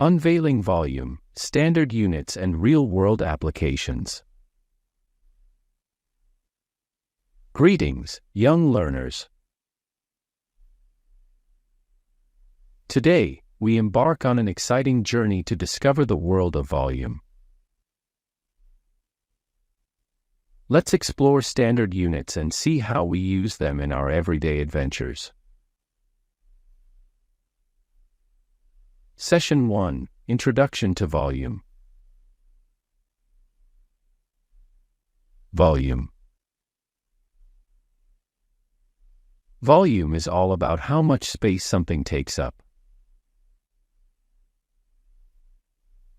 Unveiling volume, standard units and real-world applications. Greetings, young learners. Today, we embark on an exciting journey to discover the world of volume. Let's explore standard units and see how we use them in our everyday adventures. Session 1: Introduction to Volume. Volume. Volume is all about how much space something takes up.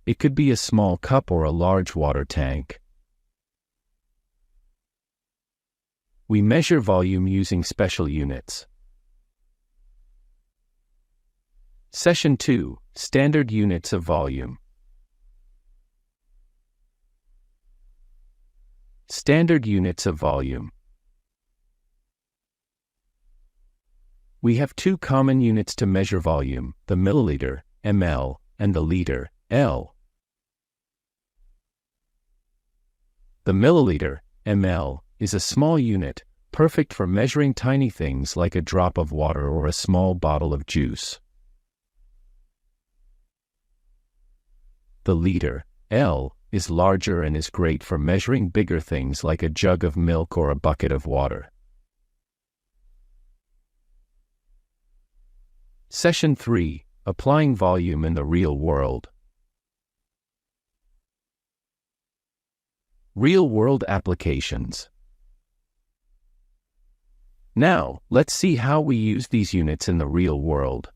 It could be a small cup or a large water tank. We measure volume using special units. Session 2: Standard units of volume. Standard units of volume. We have two common units to measure volume: the milliliter, ml, and the liter, L. The milliliter, ml, is a small unit, perfect for measuring tiny things like a drop of water or a small bottle of juice. The liter, L, is larger and is great for measuring bigger things like a jug of milk or a bucket of water. Session 3: Applying volume in the real world. Real-world applications. Now, let's see how we use these units in the real world.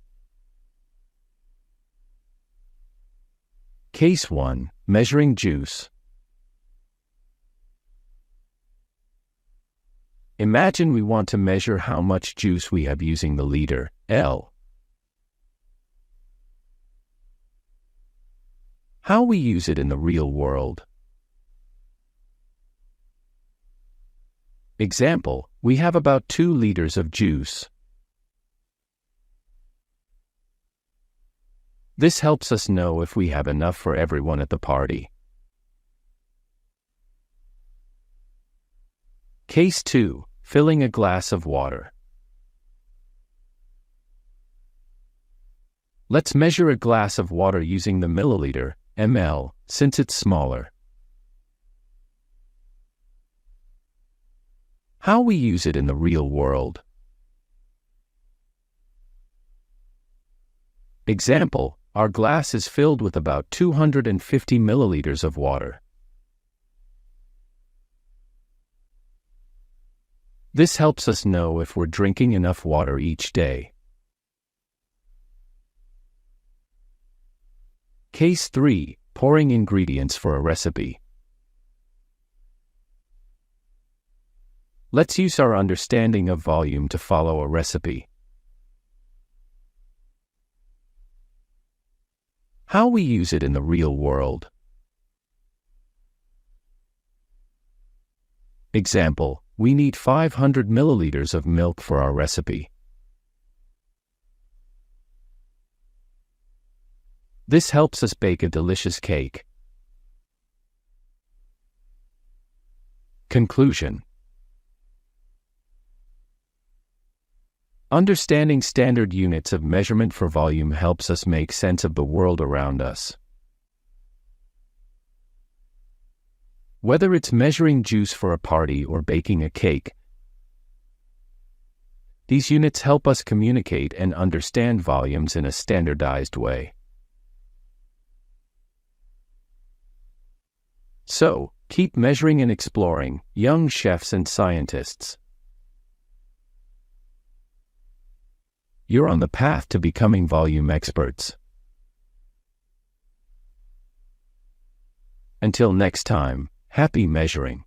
Case 1: Measuring juice. Imagine we want to measure how much juice we have using the liter, L. How we use it in the real world. Example: we have about 2 liters of juice. This helps us know if we have enough for everyone at the party. Case 2: Filling a glass of water. Let's measure a glass of water using the milliliter, ml, since it's smaller. How we use it in the real world. Example: our glass is filled with about 250 milliliters of water. This helps us know if we're drinking enough water each day. Case 3: Pouring ingredients for a recipe. Let's use our understanding of volume to follow a recipe. How we use it in the real world. Example: we need 500 milliliters of milk for our recipe. This helps us bake a delicious cake. Conclusion. Understanding standard units of measurement for volume helps us make sense of the world around us. Whether it's measuring juice for a party or baking a cake, these units help us communicate and understand volumes in a standardized way. So, keep measuring and exploring, young chefs and scientists. You're on the path to becoming volume experts. Until next time, happy measuring.